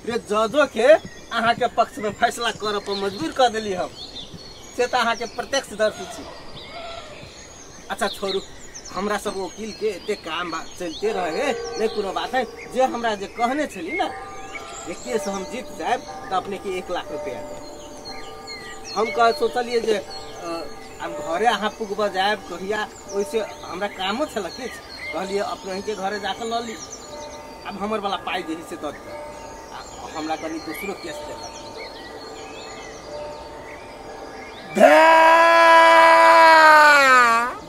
रे जजो के अहाँ के पक्ष में फैसला कर पर मजबूर कर दिली हम से तो अहाँ के प्रत्यक्षदर्शी छी। अच्छा छोड़ू हमरा सब वकील के एते काम चलते रहे नहीं कोनो बात है। जे हमरा जे कहने छली ना ये केस हम जीत जाए तो अपने के 1 लाख रुपया हम कह सोचलिए जे हम घरे अहाँ पुगब जाए कहिया वैसे हमरा कामो छल किछ कहलिए अपने के घरे जाकर ल ली। अब हमर वाला पाई जे से द हमरा कनी दूसरो केस देखा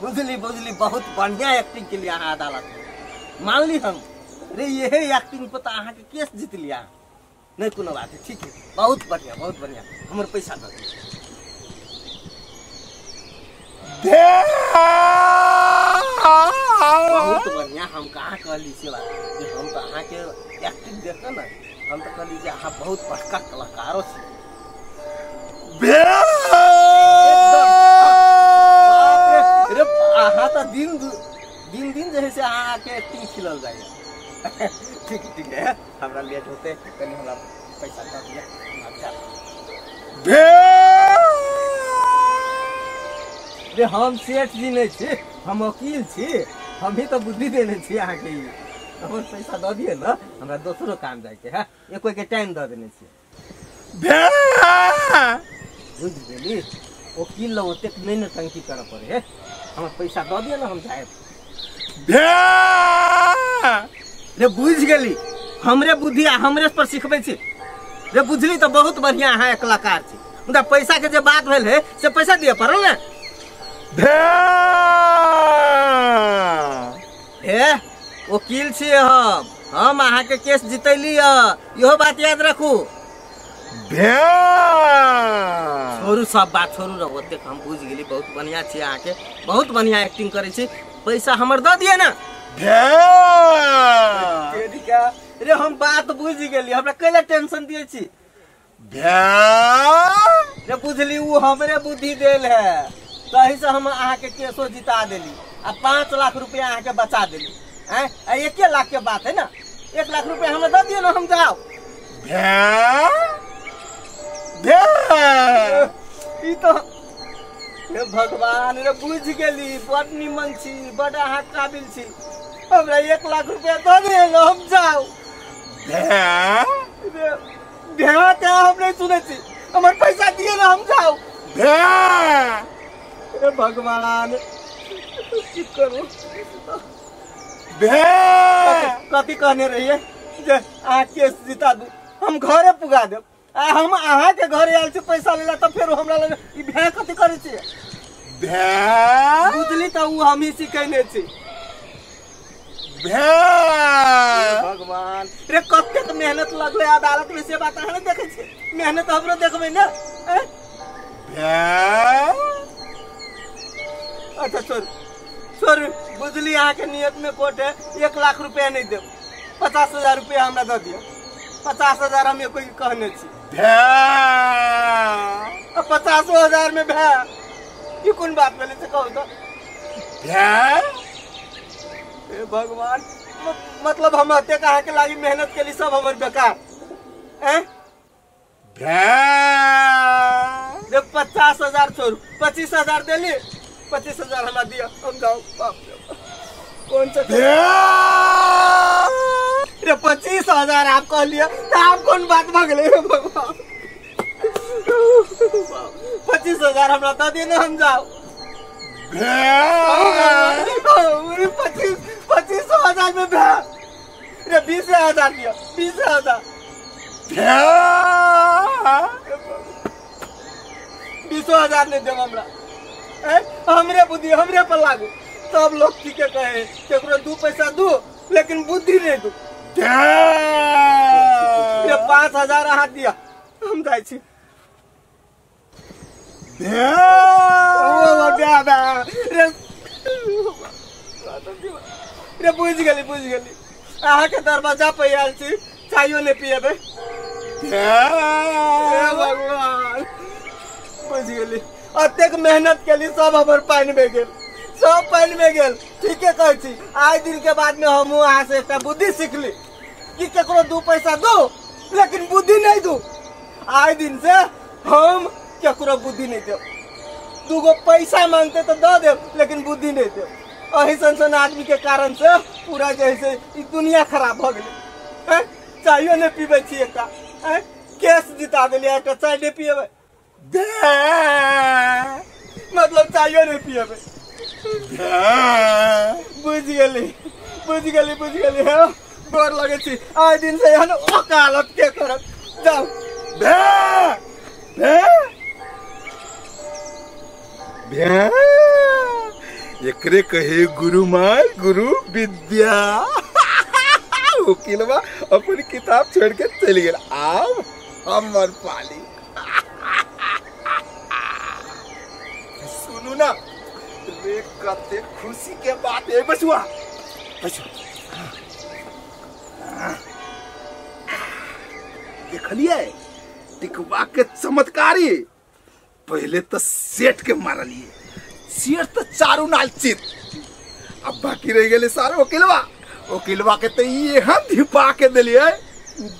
बुझली बहुत बढ़िया एक्टिंग के लिए अहाँ अदालत में मान ली हम रे यही एक्टिंग पर अहाँ के केस जीत लिया नहीं कोनो बात है। ठीक है बहुत बढ़िया हमर पैसा दे बहुत बढ़िया। हम कहाँ कहली से बात हम तो अहाँ के एक्टिंग देखते ना हम तो कहली जे अहाँ बहुत बड़का कलाकारों से अहाँ तो दिन जैसे से अहाँ के एक्टिंग खिलल जाए। ठीक है हमरा लेट होते कनी हमरा पैसा दे दिया। हम सेठ जी नहीं छी हम वकील छी हम ही तो बुद्धि देने छी अहाँ के हमर पैसा दे दिए ना हमरा दूसरो काम जाए के है एको के टाइम दे देने छी बुझ गेली वकील लोग ओते नहीं नौटंकी कर पड़े है हमर पैसा दे दिए ना हम जाए रे बुझ गेली हमरे बुद्धि हमरे पर सिखबे छी रे बुझली तो बहुत बढ़िया अहाँ कलाकार छी उनका पैसा के जे बात भेल है से पैसा दिए पड़ल ना ए वकील छी हम अहाँ के केस जीतली इहो बात याद रखू। छोड़ू सब बात छोड़ू रे ओते हम बुझ गेली बहुत बढ़िया छी अहाँ के बहुत बढ़िया एक्टिंग करे छी पैसा हमर दे दिए ना रे हम बात बुझ गेली हमरा कैला टेंशन दिए छी रे बुझली वो हमरे बुद्धि देल है तही से हम अहाँ के केसो जिता देली आ 5 लाख रुपया अहाँ के बचा देली हैं 1 लाख के बात है ना 1 लाख रुपया हमें दे दिए ना हम जाओ ई तो हे भगवान रे बुझ गेली बड़ निमन छी बड़ अहाँ काबिल छी हमरा 1 लाख रुपया दे दिए ना हम जाओ ध्यान क्या हम नहीं सुने छी हमर पैसा दिए ना हम जाओ हे भगवान की करूं कथी कहने रहिए जे अहाँ केस जिता दू हम घरे पुगा देब हम अहाँ के घरे आयल छी पैसा लेला तो फिर हमरा ई भे कथी करे छी बुझली तो उ हम ही सिखैने छी भगवान रे कतेक मेहनत लगले अदालत में से बात अहाँ देखे छी मेहनत हमरो देखबे ना अच्छा छोड़ बुझली अहाँ के नियत में कोट है 1 लाख रुपया नहीं दे 50,000 रुपया हमरा दे दियो 50,000 हम कोई कहने छी 50,000 में भे ये कौन बात बोले से कहू तो हे भगवान मतलब हम हत्या कहा के लागी मेहनत के लिए सब हमर बेकार हैं 50,000 छोड़ 25,000 देली 25,000 हमरा दिया हम जाओ बाप रे कौन सा रे 25,000 आप कह लिया तो आप कौन बात भागले भगवान 25,000 हमरा दे दिए ना हम जाओ 25,000 में भे रे 20,000 दिया 20,000 20,000 नहीं देव हमरा हमरे बुद्धि हमरे पर लागू सब लोग ठीक है कहे केकरो 2 पैसा दू लेकिन बुद्धि नहीं दू 5,000 हाथ दिया हम जाए छी रे बुझ गेली अहाँ के दरवाजा पे आयल छी चायो नहीं पिएबे भगवान बुझ गेली अतेक मेहनत के लिए सब हमर पानी में गेल सब पानी में गेल ठीक है कहै छी आज दिन के बाद में हम अहाँ से एक बुद्धि सीखली कि केकरो 2 पैसा दो लेकिन बुद्धि नहीं दू। आए दिन से हम केकरो बुद्धि नहीं दे। दूगो पैसा मांगते तो दे दे, लेकिन बुद्धि नहीं दे। अही सन आदमी के कारण से पूरा जैसे दुनिया खराब हो गई। चाइयो नहीं पीबे छिए का केस जिता दिलिए। एक चाय नहीं पिएबे मतलब चाइयो नहीं पिएबे। बुझ गेली है। डर लगे छी आए दिन से यहाँ वकालत के करब। जाओ एकरे कहे गुरु मार गुरु विद्या। वकीलवा अपनी किताब छोड़ के चली गया। अब हमर पाली। सुनू ना रे कते खुशी के बात है बचुआ। देखलिए टिकवा के चमत्कारी। पहले तो सेठ के मारलिए। सेठ तो चारू नाल चित। अब बाकी रह गए सारे वकीलवा के तो ये हम धिपा के दिलिए।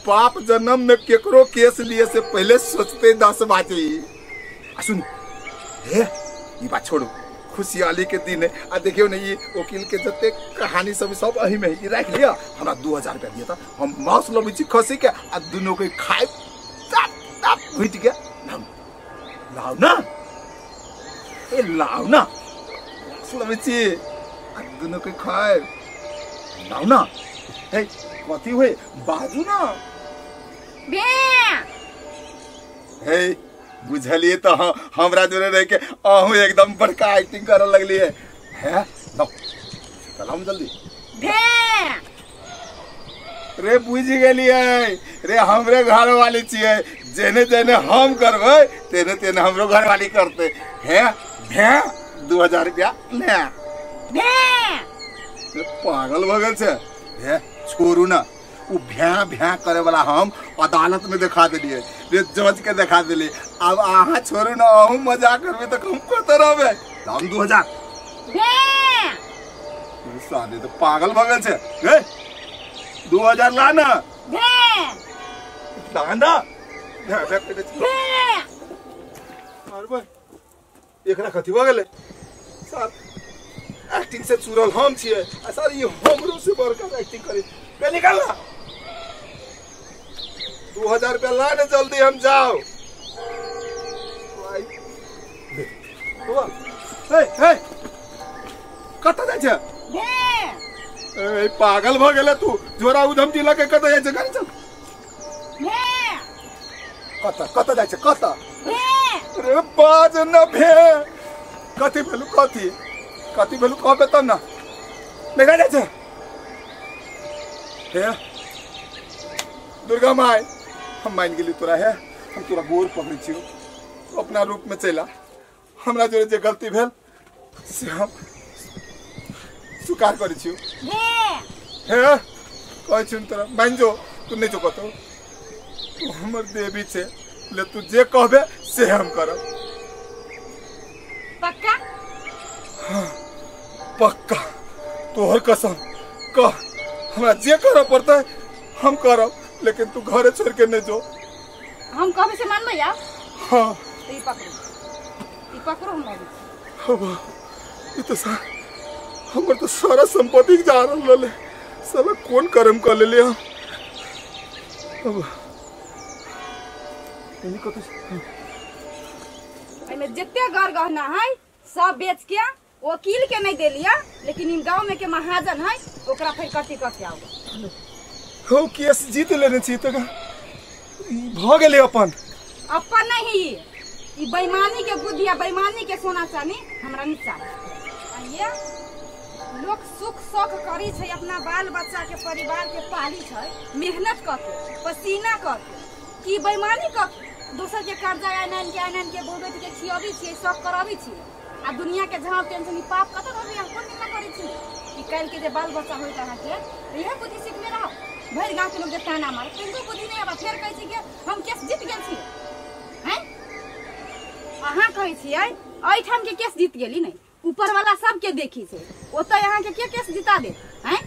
बाप जन्म में केकरो केस लिए से पहले सोचते 10 बातें। सुन ये बात छोड़ो। खुशहाली के दिन है। आ देखियो नहीं ये वकील के जते कहानी सब अही में ही रख लिया। हमरा 2000 रुपया दिया था। हम मांस लबी छी खसी के आ दोनों के खाए तप भूत के लाओ ना। ए लाओ ना लबी छी आ दोनों के खाए लाओ ना। ए कथी होए बाजू ना बे। हे बुझलिए तो हमरा जोरे रह के अहू एकदम बड़का एक्टिंग करे लगली है। लो चलाओ जल्दी रे। बुझ गेलिए रे हमरे घर वाली छिए। जेने जेने हम करबे तेने तेने हमरो घर वाली करते हैं। 2000 रुपया ले पागल भगल से छोड़ू ना। वो भ्या करे वाला हम अदालत में दिखा दिलिए। जज के दिखा दिली। अब आहा छोड़ू ना अहू मजाक करबे तो हम करते रहबे। दाम 2000 सादे तो पागल भगल से 2000 लाना लाना। एकरा कथी भ गेलै सर एक्टिंग से चुरल हम छिए। सर ये हमरो से बड़का एक्टिंग करे पे निकाल ना। 2000 रुपया लाने जल्दी हम जाओ। कत जाय छै ए पागल भ गेले तू। जोरा उधम जिला के कत जाय छै गाड़ी चल। कत जाय छै कत रे बाज न भे। कथी भेलु कथी भेलु कहबे तब ना देखा जाय छै। हे दुर्गा माय हम मान गेली तोरा है। हम तोरा गोर पकड़े छियो। अपना रूप में चला। हमरा जोरे जे गलती भेल से हम स्वीकार करे छियो। हे कहै छी तोरा मान जो। तू नहीं जो कतो तू हमर देवी छे। ले तू जे कहबे से हम करब। पक्का? हाँ पक्का तोहर कसम कह। हमरा जे करे पड़ता हम करब, लेकिन तू घरे छोड़ के नहीं जो। हम कभी से मान भैया। हाँ तो ये पकड़ो हम ये तो हमर तो सारा संपत्ति जा रहल है। साला कौन कर्म कर ले हम। अब इनी को तो एमे जत्ते घर गहना है सब बेच के वकील के नहीं दे लिया। लेकिन इन गांव में के महाजन है ओकरा फिर कथी कथी आओ हो केस जीत लेने छी तो भ गेले अपन नहीं। ई बेईमानी के बुद्धि या बेईमानी के सोना चानी हमरा नहीं चाहिए। ये लोग सुख शौक करी छै अपना बाल बच्चा के परिवार के पाली छै। मेहनत करके पसीना करके की बेईमानी करके दोसर के कर्जा आनन के बोबे के खियाबी छी सब कराबी छी। आ दुनिया के जहां टेंशन पाप कत रहबे हम कोन निंदा करै छी। ई काल के जे बाल बच्चा होइत रहा के इहे बुद्धि सीखले रहो। भर गांव के लोग जे ताना मारे तनको बुद्धि नहीं आबा। फेर कहै छी के हम केस जीत गेल छी हैं। अहाँ कहै छियै एठाम के केस जीत गेली नहीं। ऊपर वाला सब के देखी छै ओतय अहाँ के केस जिता दे हैं।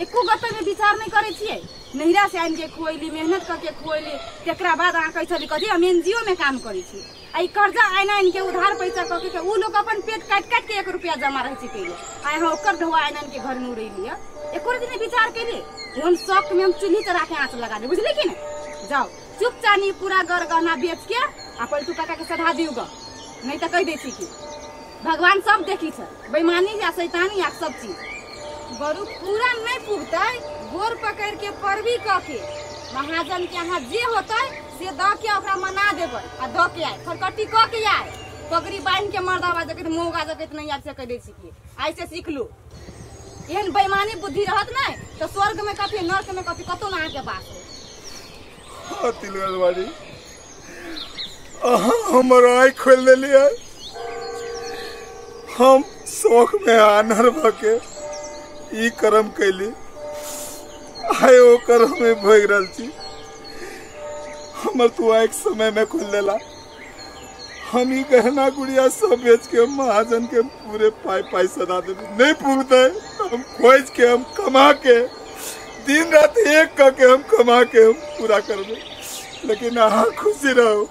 एको गत में विचार नहीं करे छियै। नहिरा से आन के खुएली, मेहनत करके खुएली, तेकरा बाद अहाँ कहै छली कथी हम एनजीओ में काम करै छी। आई कर्जा आइन के उधार पैसा कके के उ लोग अपन पेट काट के 1 रुपया जमा रहै छै कइले। आइ हम ओकर ढवा आइन के घर में उड़ैली है। एको दिन विचार केले हम शौक में हम चूल्ही चढ़ा के आँच लगा दे, बुझली कि नहीं? जाओ चुपचानी पूरा गर गहना बेच के आ पलटू काका के सधा दियो ग, नहीं तो कह दै छी कि भगवान सब देखी छै, बेईमानी या शैतानी या सब चीज बरू पूरा नहीं पुगतै। गोर पकड़ के परवी क के महाजन के यहाँ जे होतै से द के ओकरा मना देबै आ द के आए खरकटी क के आए पगड़ी बांध के मर्दावा जकत मौगा जकत नहीं आब से कह दै छी कि आइ से सीख लू। एहन बेईमानी बुद्धि रहत नहीं तो स्वर्ग में कथी नरक में कथी कतौ ना के बात है। हाँ तिलगलवाड़ी हमर आँख खोल देलिए। हम शौक में आनर भके ई कर्म कैली, आए ओ कर्म में भोग रहा छी। हमर तू आँख समय में खोल देला। हम ही गहना गुड़िया सब बेच के महाजन के पूरे पाई सदा दे नहीं पूछते। हम खोज के हम कमा के दिन रात एक करके हम कमा के हम पूरा कर दे। लेकिन हाँ खुशी रहो,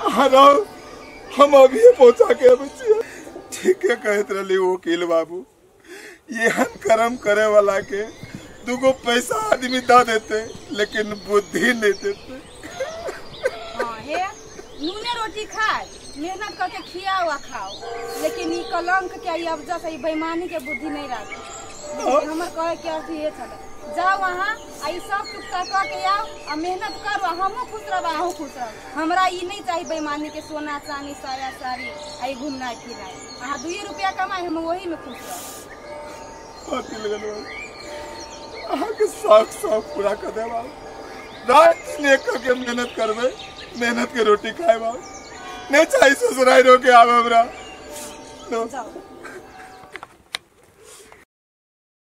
हाँ रहो, हम अभी पहुंचा के बच्चे ठीक है कहत रही वकील बाबू। ये कर्म करे वाला के दुगो पैसा आदमी दा देते लेकिन बुद्धि नहीं देते। हाँ हे नूने रोटी खाए मेहनत करके खिया हुआ खाओ, लेकिन ये कलंक के ये अवजह से बेईमानी के बुद्धि नहीं रहती। हमर कहे के अर्थ ये छले जाओ वहाँ आई सब चुकता कर के आओ और मेहनत करो, हमहू खुश रहो अहू खुश रहो। हमरा ई नहीं चाहिए बेईमानी के सोना चांदी साया साड़ी आई घूमना फिरना। अहाँ 2 रुपया कमाए हम वही में खुश रहो। के शौक पूरा कर दे रात दिन एक करके मेहनत करबे, मेहनत के रोटी खाए नहीं चाहिए ससुराल रो के आवे हमरा। जाओ